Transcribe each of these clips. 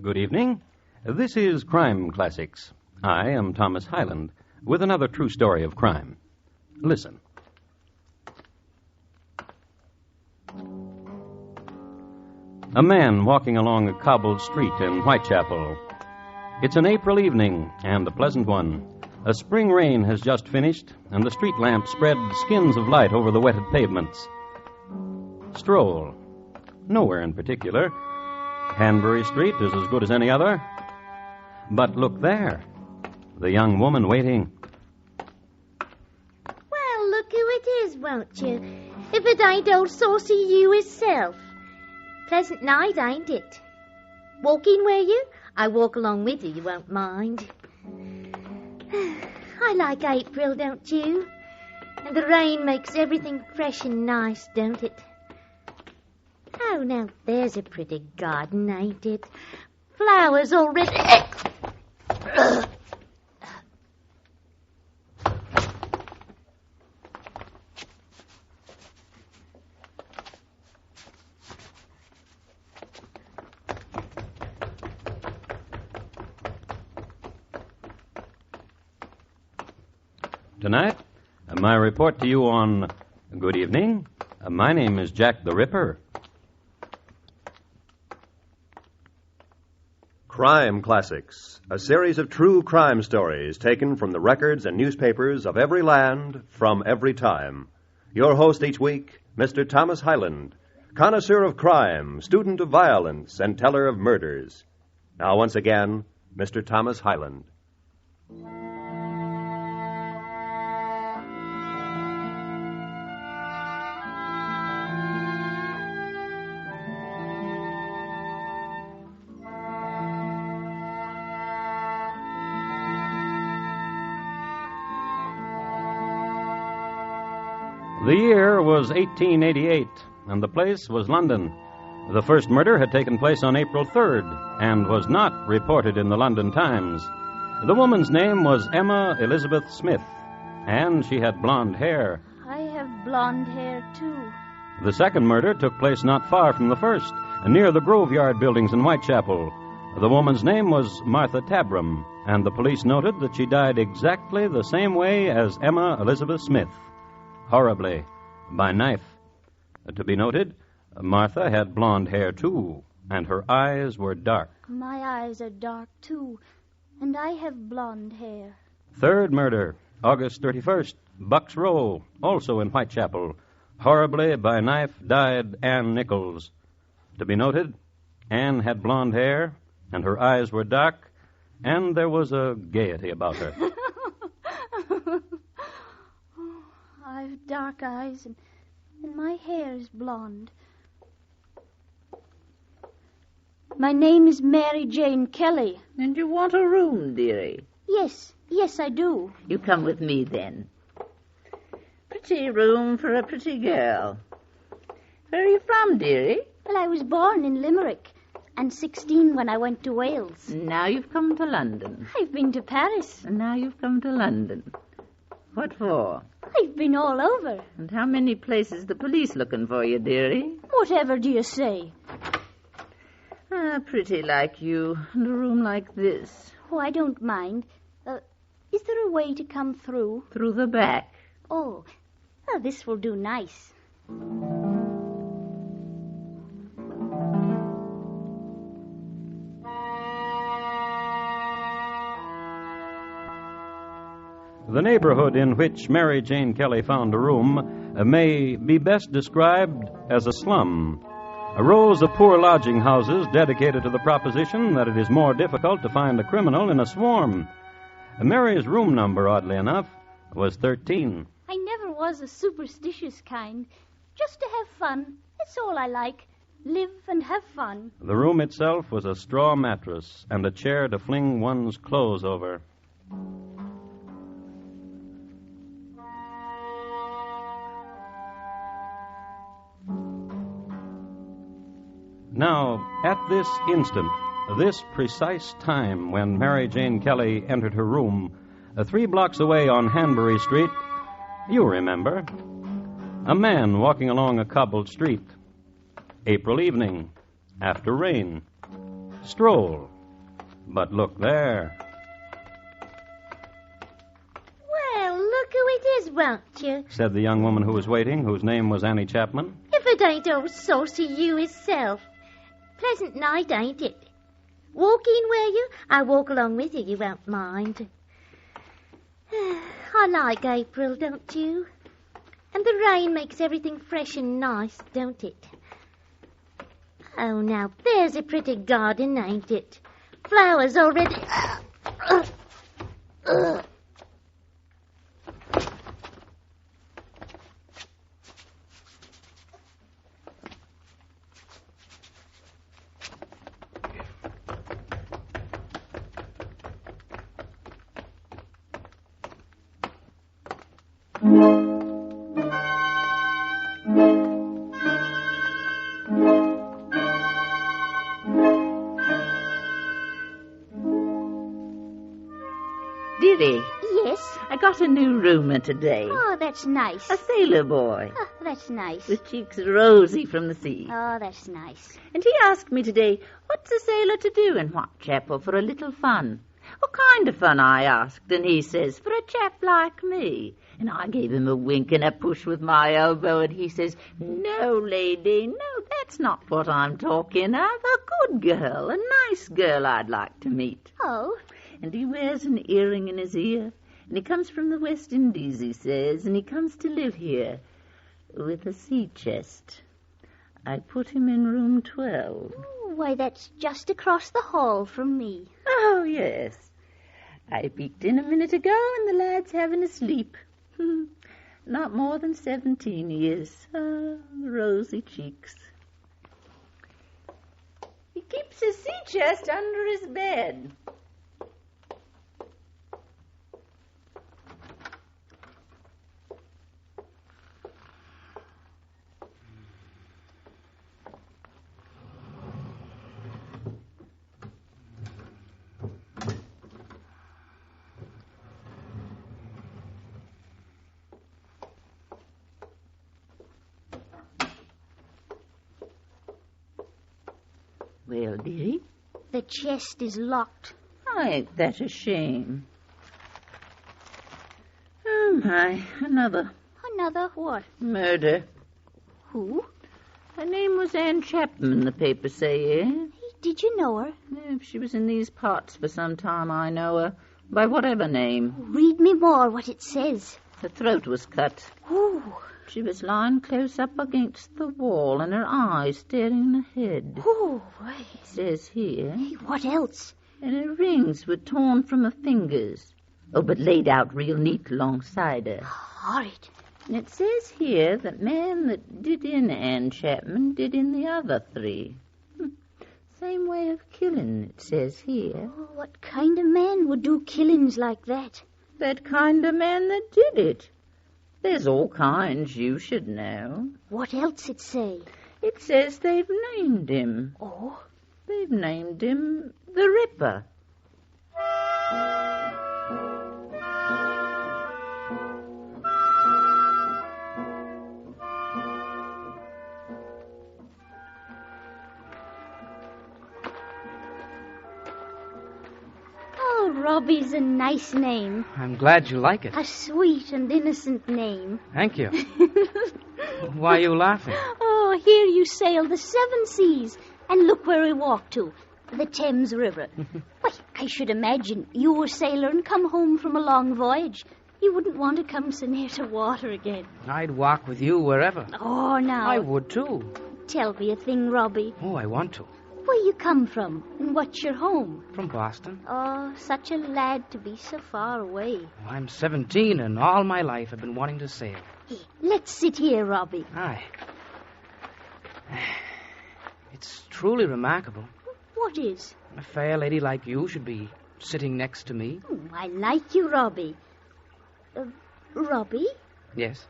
Good evening. This is Crime Classics. I am Thomas Hyland with another true story of crime. Listen. A man walking along a cobbled street in Whitechapel. It's an April evening, and a pleasant one. A spring rain has just finished, and the street lamps spread skins of light over the wetted pavements. Stroll. Nowhere in particular. Hanbury Street is as good as any other. But look there. The young woman waiting. Well, look who it is, won't you? If it ain't old Saucy you hisself. Pleasant night, ain't it? Walking, were you? I walk along with you, you won't mind. I like April, don't you? And the rain makes everything fresh and nice, don't it? Oh, now there's a pretty garden, ain't it? Flowers already... Tonight, my report to you on... Good evening. My name is Jack the Ripper. Crime Classics, a series of true crime stories taken from the records and newspapers of every land, from every time. Your host each week, Mr. Thomas Hyland, connoisseur of crime, student of violence, and teller of murders. Now, once again, Mr. Thomas Hyland. The year was 1888, and the place was London. The first murder had taken place on April 3rd and was not reported in the London Times. The woman's name was Emma Elizabeth Smith, and she had blonde hair. I have blonde hair, too. The second murder took place not far from the first, near the Groveyard buildings in Whitechapel. The woman's name was Martha Tabram, and the police noted that she died exactly the same way as Emma Elizabeth Smith. Horribly, by knife. To be noted, Martha had blonde hair, too, and her eyes were dark. My eyes are dark, too, and I have blonde hair. Third murder, August 31st, Bucks Row, also in Whitechapel. Horribly, by knife, died Ann Nichols. To be noted, Ann had blonde hair, and her eyes were dark, and there was a gaiety about her. I've dark eyes, and my hair is blonde. My name is Mary Jane Kelly. And you want a room, dearie? Yes, I do. You come with me, then. Pretty room for a pretty girl. Where are you from, dearie? Well, I was born in Limerick, and 16 when I went to Wales. Now you've come to London. I've been to Paris. And now you've come to London. What for? I've been all over. And how many places the police looking for you, dearie? Whatever do you say? Pretty like you, and a room like this. Oh, I don't mind. Is there a way to come through? Through the back. Oh, well, this will do nice. The neighborhood in which Mary Jane Kelly found a room may be best described as a slum. Rows of poor lodging houses dedicated to the proposition that it is more difficult to find a criminal in a swarm. Mary's room number, oddly enough, was 13. I never was a superstitious kind. Just to have fun. That's all I like. Live and have fun. The room itself was a straw mattress and a chair to fling one's clothes over. Now, at this instant, this precise time when Mary Jane Kelly entered her room, 3 blocks away on Hanbury Street, you remember, a man walking along a cobbled street. April evening, after rain. stroll. But look there. Well, look who it is, won't you? Said the young woman who was waiting, whose name was Annie Chapman. If it ain't old saucy you hisself. Pleasant night, ain't it? Walk in, will you? I'll walk along with you won't mind. I like April, don't you? And the rain makes everything fresh and nice, don't it? Oh, now, there's a pretty garden, ain't it? Flowers already... Dearie, Yes? I got a new roomer today. Oh, that's nice. A sailor boy Oh, that's nice. with cheeks rosy from the sea. Oh, that's nice. And he asked me today, what's a sailor to do in Whitechapel for a little fun? What kind of fun, I asked, and he says, for a chap like me. And I gave him a wink and a push with my elbow, and he says, no, lady, no, that's not what I'm talking of. A good girl, a nice girl I'd like to meet. Oh, And he wears an earring in his ear, and he comes from the West Indies, he says, and he comes to live here with a sea chest. I put him in room 12. why, that's just across the hall from me. Oh, yes. I peeked in a minute ago, and the lad's having a sleep. Not more than 17 years. Rosy cheeks. He keeps his sea chest under his bed. Well, dearie, The chest is locked. ain't that a shame? Oh, my, another Another what? murder. Who? Her name was Anne Chapman, the papers say, eh? Did you know her? If she was in these parts for some time, I know her. By whatever name. Read me more what it says. Her throat was cut. Ooh, She was lying close up against the wall, and her eyes staring ahead. ooh, It says here, what else? and her rings were torn from her fingers. Oh, but laid out real neat alongside her. Horrid. And it says here that man that did in Anne Chapman did in the other three. Same way of killing, it says here. Oh, what kind of man would do killings like that? That kind of man that did it. There's all kinds, you should know. What else it say? It says they've named him. Oh, They've named him the Ripper. oh, Robbie's a nice name. I'm glad you like it. A sweet and innocent name. Thank you. Why are you laughing? Oh, here you sail the 7 seas, and look where we walk to, the Thames River. Why, I should imagine you were a sailor and come home from a long voyage. You wouldn't want to come so near to water again. I'd walk with you wherever. Oh, now. I would, too. Tell me a thing, Robbie. Oh, I want to. Where you come from, and what's your home? From Boston. Oh, such a lad to be so far away. I'm 17, and all my life I've been wanting to sail. Hey, let's sit here, Robbie. Aye. It's truly remarkable. What is? A fair lady like you should be sitting next to me. Oh, I like you, Robbie. Robbie? Yes.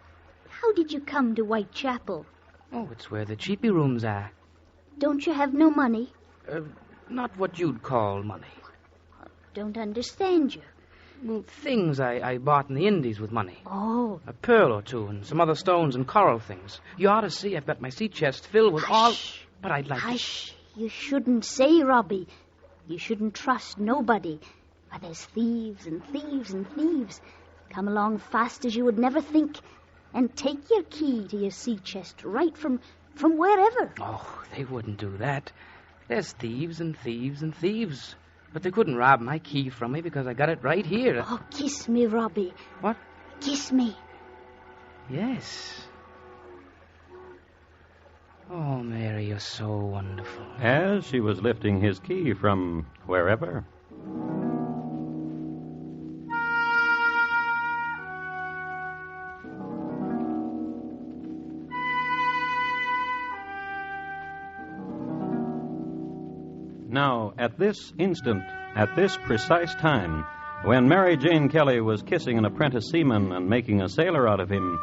How did you come to Whitechapel? Oh, it's where the cheapy rooms are. Don't you have no money? Not what you'd call money. Don't understand you. Well, things I bought in the Indies with money. Oh, A pearl or two and some other stones and coral things. You ought to see I've got my sea chest filled with all... hush. But I'd like to... Hush. You shouldn't say, Robbie. You shouldn't trust nobody. Why, there's thieves and thieves and thieves. Come along fast as you would never think, and take your key to your sea chest right from wherever. Oh, they wouldn't do that. There's thieves and thieves and thieves. But they couldn't rob my key from me because I got it right here. Oh, kiss me, Robbie. What? Kiss me. Yes. Oh, Mary, you're so wonderful. As she was lifting his key from wherever. Now, at this instant, at this precise time, when Mary Jane Kelly was kissing an apprentice seaman and making a sailor out of him,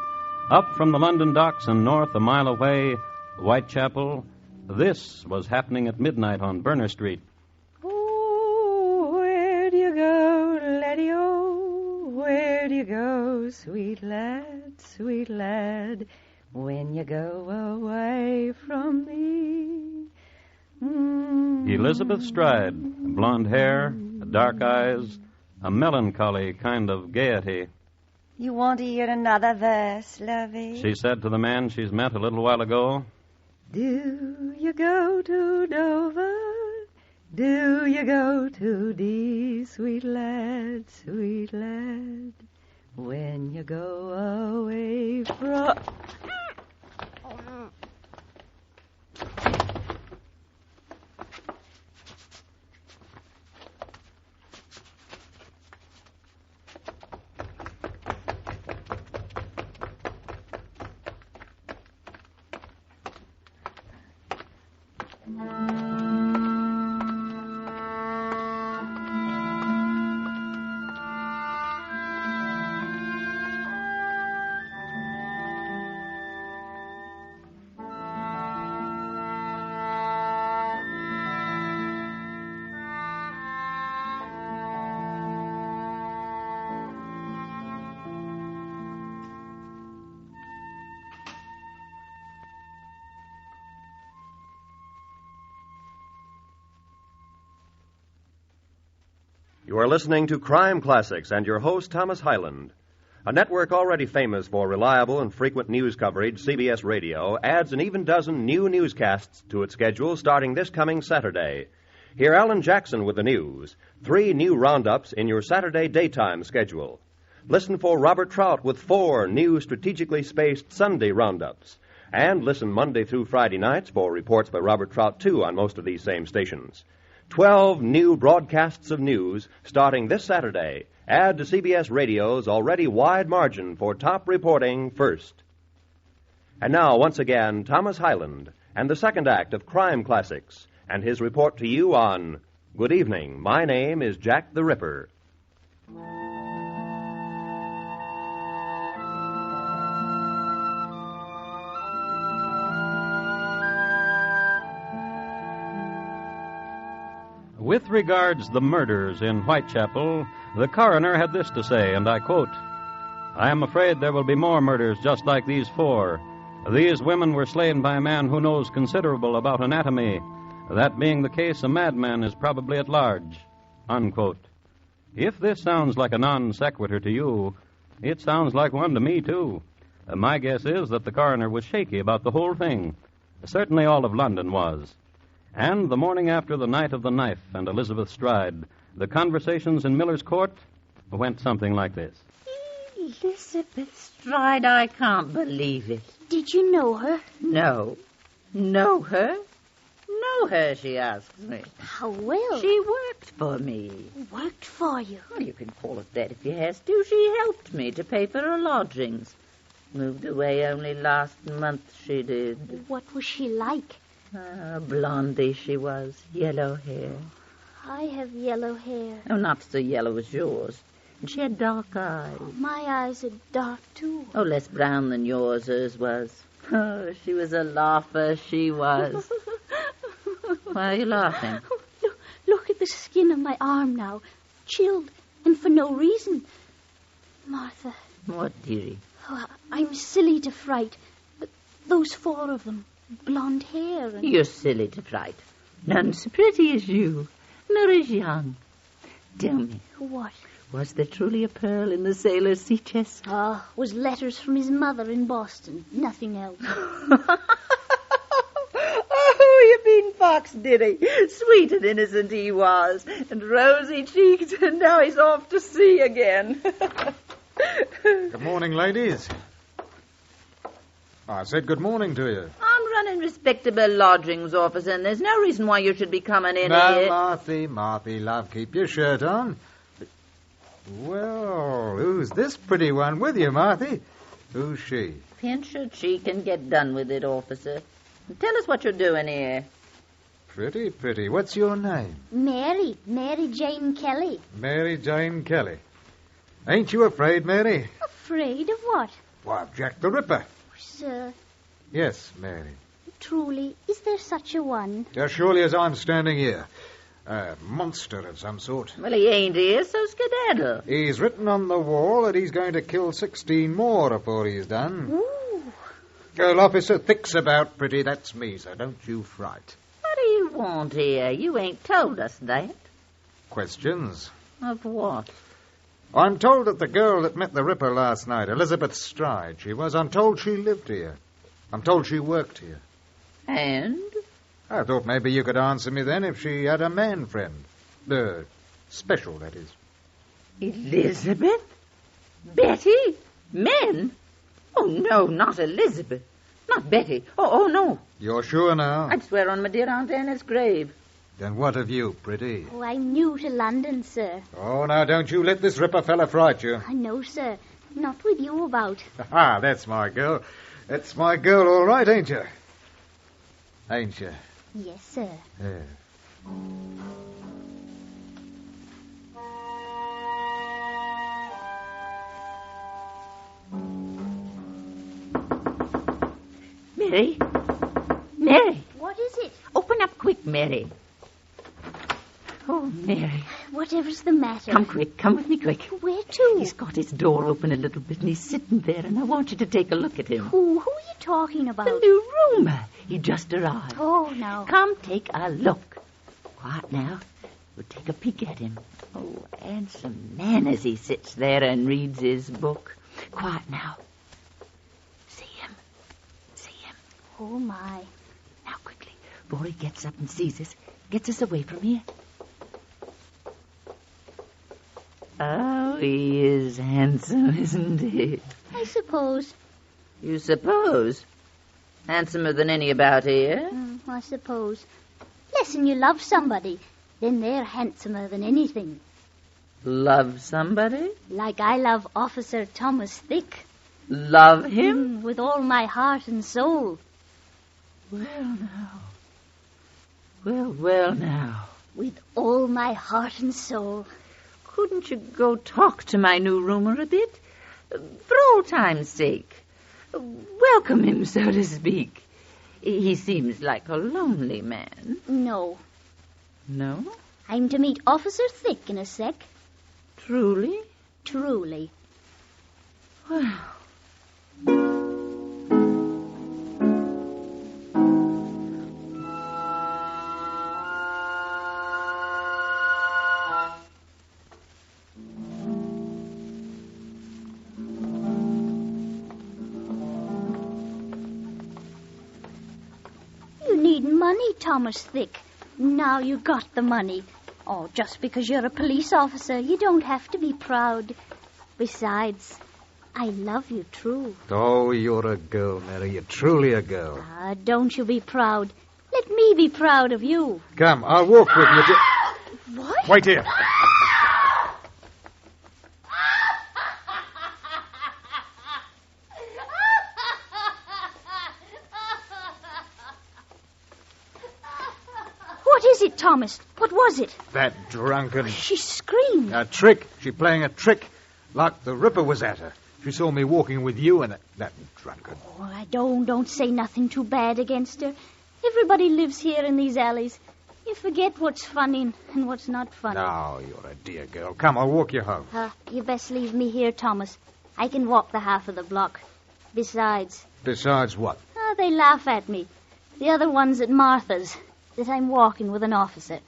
up from the London docks and north a mile away, Whitechapel, this was happening at midnight on Berner Street. Oh, where do you go, laddie-o? Where do you go, sweet lad, when you go away from me? Elizabeth Stride, blonde hair, dark eyes, a melancholy kind of gaiety. You want to hear another verse, lovey? She said to the man she's met a little while ago. Do you go to Dover? Do you go to Dee, sweet lad, when you go away from... You are listening to Crime Classics and your host, Thomas Hyland. A network already famous for reliable and frequent news coverage, CBS Radio, adds an even dozen new newscasts to its schedule starting this coming Saturday. Hear Alan Jackson with the news. 3 new roundups in your Saturday daytime schedule. Listen for Robert Trout with 4 new strategically spaced Sunday roundups. And listen Monday through Friday nights for reports by Robert Trout, too, on most of these same stations. 12 new broadcasts of news starting this Saturday add to CBS Radio's already wide margin for top reporting first. And now, once again, Thomas Hyland and the second act of Crime Classics and his report to you on Good Evening. My name is Jack the Ripper. With regards the murders in Whitechapel, the coroner had this to say, and I quote, "I am afraid there will be more murders just like these 4. These women were slain by a man who knows considerable about anatomy. That being the case, a madman is probably at large." Unquote. If this sounds like a non sequitur to you, it sounds like one to me, too. My guess is that the coroner was shaky about the whole thing. Certainly all of London was. And the morning after the night of the knife and Elizabeth Stride, the conversations in Miller's Court went something like this. Elizabeth Stride, I can't believe it. Did you know her? No. Know her? Know her, she asks me. How well? She worked for me. Worked for you? Well, you can call it that if you has to. She helped me to pay for her lodgings. Moved away only last month, she did. What was she like? Blondie she was, yellow hair. I have yellow hair. Oh, not so yellow as yours. And she had dark eyes. Oh, my eyes are dark, too. Oh, less brown than yours, hers was. Oh, she was a laugher, she was. Why are you laughing? Oh, look at the skin on my arm now. Chilled, and for no reason. Martha. What, dearie? Oh, I'm silly to fright, but those 4 of them. Blonde hair and... You're silly to fright. None so pretty as you. nourish young. Tell me, What? was there truly a pearl in the sailor's sea chest? Ah, was letters from his mother in Boston. Nothing else. Oh, you been fox, did he? Sweet and innocent he was, and rosy-cheeked, and now he's off to sea again. Good morning, ladies. I said good morning to you. I'm running respectable lodgings, officer, and there's no reason why you should be coming in No, here. Marthy, love, keep your shirt on. Well, who's this pretty one with you, Marthy? Who's she? Pinch her cheek and get done with it, officer. And tell us what you're doing here. Pretty. What's your name? Mary Jane Kelly. Mary Jane Kelly. Ain't you afraid, Mary? Afraid of what? Why, of Jack the Ripper. Sir, Yes, Mary. truly, is there such a one? As surely as I'm standing here. A monster of some sort. Well, he ain't here, so skedaddle. He's written on the wall that he's going to kill 16 more before he's done. Ooh. Girl officer thick's about, pretty. That's me, so don't you fright. What do you want here? You ain't told us that. Questions? Of what? I'm told that the girl that met the Ripper last night, Elizabeth Stride, I'm told she lived here. I'm told she worked here. And? I thought maybe you could answer me then if she had a man friend. Special, that is. Elizabeth? Betty? Men? Oh, no, not Elizabeth. Not Betty. Oh, no. You're sure now? I'd swear on my dear Aunt Anna's grave. Then what of you, pretty? Oh, I'm new to London, sir. Oh, now don't you let this Ripper fella fright you. I know, sir. Not with you about. Ah, that's my girl. That's my girl, all right, ain't you? Ain't you? Yes, sir. Yeah. Mary? Mary? What is it? Open up quick, Mary. Oh, Mary. Whatever's the matter? Come quick. Come with me quick. Where to? He's got his door open a little bit and he's sitting there and I want you to take a look at him. Who are you talking about? The new roomer. He just arrived. Oh, no. Come take a look. Quiet now. We'll take a peek at him. Oh, handsome man as he sits there and reads his book. Quiet now. See him. See him. Oh, my. Now, quickly, before he gets up and sees us, gets us away from here. Oh, he is handsome, isn't he? I suppose. You suppose? Handsomer than any about here? I suppose. Listen, you love somebody, then they're handsomer than anything. Love somebody? Like I love Officer Thomas Thick. Love him? With all my heart and soul. Well, now. Well, now. With all my heart and soul. Couldn't you go talk to my new roomer a bit? For old time's sake. Welcome him, so to speak. He seems like a lonely man. No. No? I'm to meet Officer Thick in a sec. Truly? Truly. Well... Money, Thomas Thick. Now you got the money. Oh, just because you're a police officer, you don't have to be proud. Besides, I love you true. Oh, you're a girl, Mary. You're truly a girl. Don't you be proud. Let me be proud of you. Come, I'll walk with you to... What? Wait here. What is it, Thomas? What was it? That drunken... She screamed. A trick. She playing a trick like the Ripper was at her. She saw me walking with you and that drunken. Oh, I don't say nothing too bad against her. Everybody lives here in these alleys. You forget what's funny and what's not funny. No, you're a dear girl. Come, I'll walk you home. You best leave me here, Thomas. I can walk the half of the block. Besides... Besides what? They laugh at me. The other one's at Martha's, that I'm walking with an officer.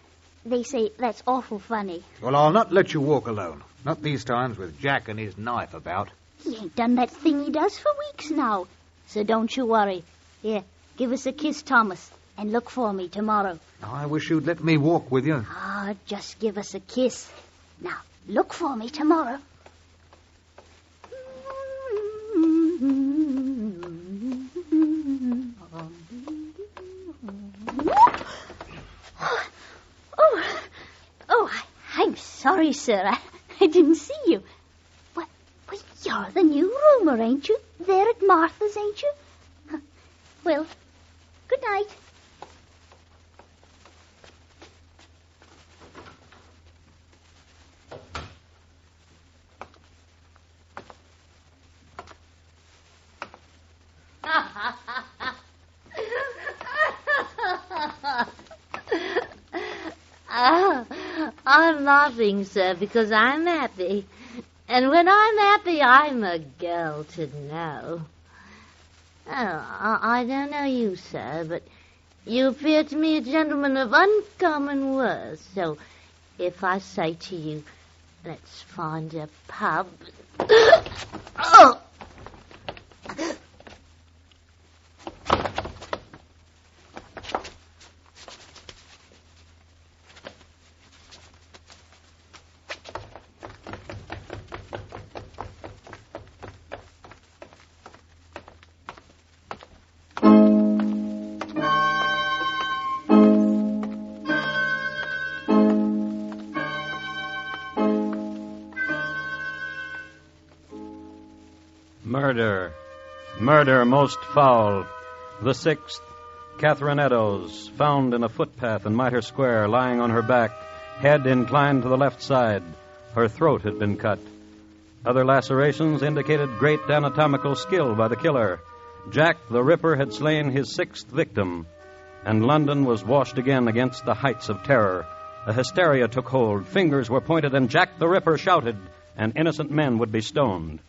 They say that's awful funny. Well, I'll not let you walk alone. Not these times with Jack and his knife about. He ain't done that thing he does for weeks now. So don't you worry. Here, give us a kiss, Thomas, and look for me tomorrow. I wish you'd let me walk with you. Ah, just give us a kiss. Now, look for me tomorrow. I'm sorry, sir. I didn't see you. Well, you're the new roomer, ain't you? There at Martha's, ain't you? Well, good night. I'm laughing, sir, because I'm happy. And when I'm happy, I'm a girl to know. Oh, I don't know you, sir, but you appear to me a gentleman of uncommon worth. So if I say to you, let's find a pub... Oh! Murder most foul. The sixth, Catherine Eddowes, found in a footpath in Mitre Square, lying on her back, head inclined to the left side. Her throat had been cut. Other lacerations indicated great anatomical skill by the killer. Jack the Ripper had slain his sixth victim, and London was washed again against the heights of terror. A hysteria took hold, fingers were pointed, and Jack the Ripper shouted, and innocent men would be stoned.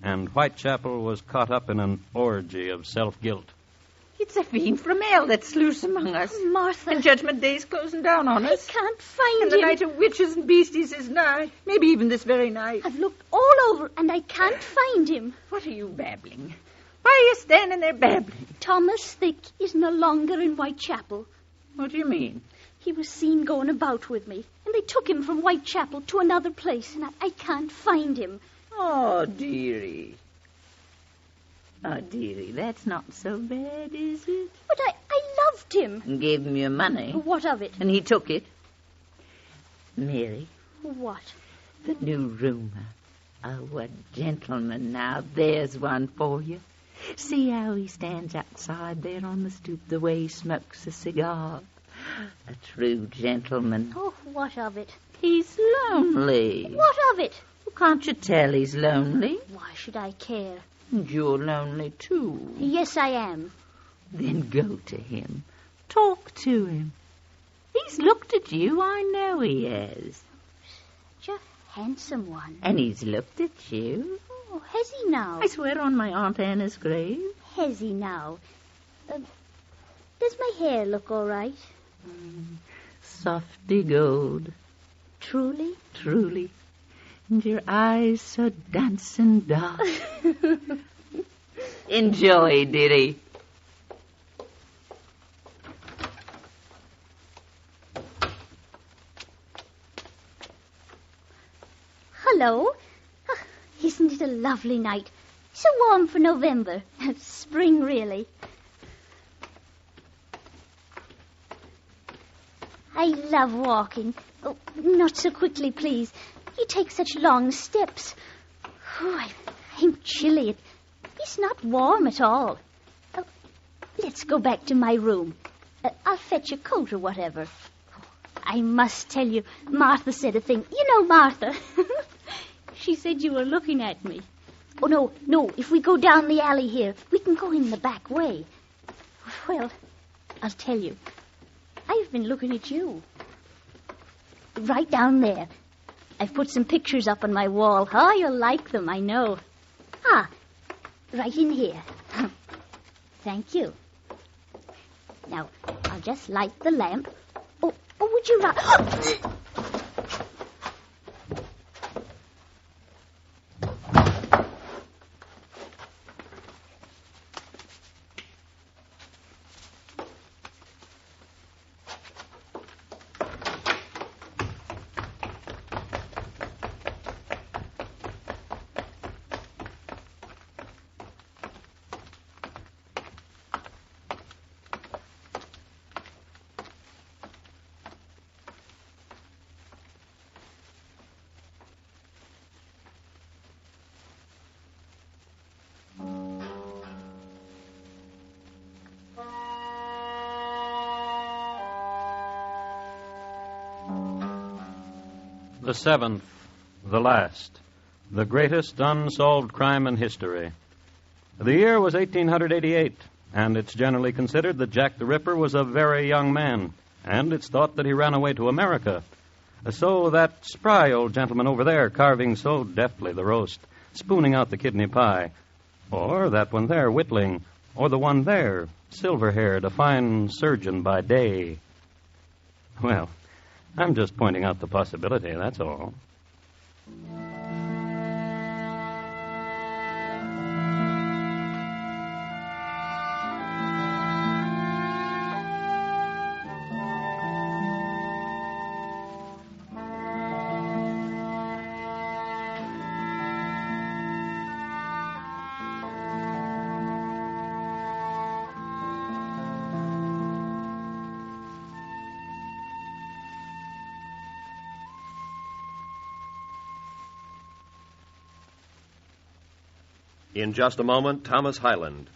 And Whitechapel was caught up in an orgy of self-guilt. It's a fiend from hell that's loose among us. Oh, Martha. And Judgment Day's closing down on us. I can't find and him. And the night of witches and beasties is nigh. Maybe even this very night. I've looked all over, and I can't find him. What are you babbling? Why are you standing there babbling? Thomas Thick is no longer in Whitechapel. What do you mean? He was seen going about with me, and they took him from Whitechapel to another place, and I can't find him. Oh, dearie. Oh, dearie, that's not so bad, is it? But I loved him. And gave him your money. What of it? And he took it. Mary. What? The new roomer. Oh, what gentleman. Now, there's one for you. See how he stands outside there on the stoop, the way he smokes a cigar. A true gentleman. Oh, what of it? He's lonely. What of it? Well, can't you tell he's lonely? Why should I care? And you're lonely, too. Yes, I am. Then go to him. Talk to him. He's looked at you, I know he has. Such a handsome one. And he's looked at you. Oh, has he now? I swear on my Aunt Anna's grave. Has he now? Does my hair look all right? Softy gold. Truly? Truly. And your eyes so dancing dark. Enjoy, dearie. Hello. Isn't it a lovely night? So warm for November. Spring, really. I love walking. Oh, not so quickly, please. You take such long steps. Oh, I'm chilly. It's not warm at all. Oh, let's go back to my room. I'll fetch a coat or whatever. I must tell you, Martha said a thing. You know Martha. She said you were looking at me. Oh, no. If we go down the alley here, we can go in the back way. Well, I'll tell you. I've been looking at you. Right down there. I've put some pictures up on my wall. Oh, you'll like them, I know. Right in here. Thank you. Now, I'll just light the lamp. Oh, will would you rather... The seventh, the last, the greatest unsolved crime in history. The year was 1888, and it's generally considered that Jack the Ripper was a very young man, and it's thought that he ran away to America. So that spry old gentleman over there carving so deftly the roast, spooning out the kidney pie, or that one there whittling, or the one there, silver-haired, a fine surgeon by day. Well, I'm just pointing out the possibility, that's all. In just a moment, Thomas Hyland.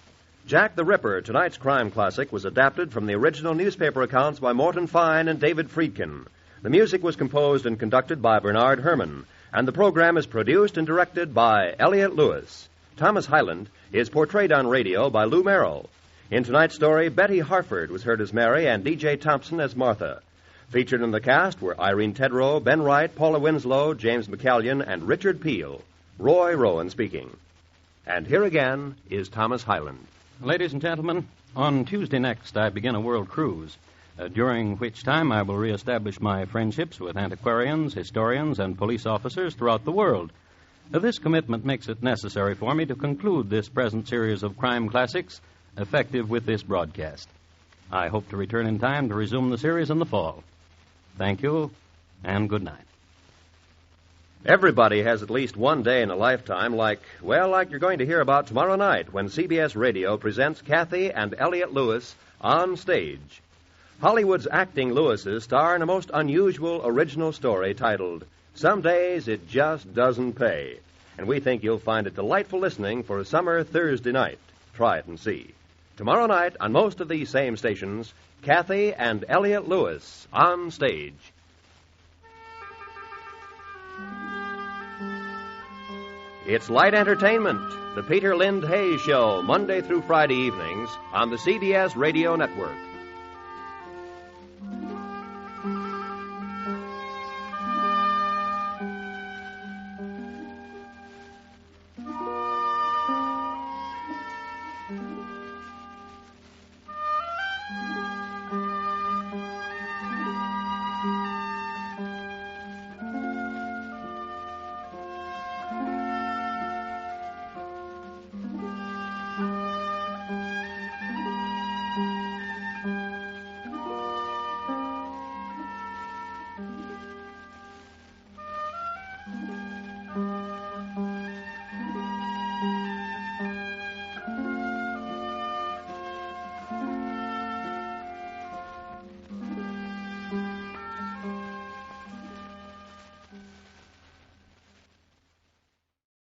Jack the Ripper, tonight's crime classic, was adapted from the original newspaper accounts by Morton Fine and David Friedkin. The music was composed and conducted by Bernard Herrmann, and the program is produced and directed by Elliott Lewis. Thomas Hyland is portrayed on radio by Lou Merrill. In tonight's story, Betty Harford was heard as Mary and D.J. Thompson as Martha. Featured in the cast were Irene Tedrow, Ben Wright, Paula Winslow, James McCallion, and Richard Peel. Roy Rowan speaking. And here again is Thomas Hyland. Ladies and gentlemen, on Tuesday next I begin a world cruise, during which time I will reestablish my friendships with antiquarians, historians, and police officers throughout the world. This commitment makes it necessary for me to conclude this present series of crime classics, effective with this broadcast. I hope to return in time to resume the series in the fall. Thank you, and good night. Everybody has at least one day in a lifetime like you're going to hear about tomorrow night when CBS Radio presents Kathy and Elliott Lewis on stage. Hollywood's acting Lewises star in a most unusual original story titled Some Days It Just Doesn't Pay. And we think you'll find it delightful listening for a summer Thursday night. Try it and see. Tomorrow night on most of these same stations, Kathy and Elliott Lewis on stage. It's light entertainment, the Peter Lind Hayes Show, Monday through Friday evenings on the CBS Radio Network.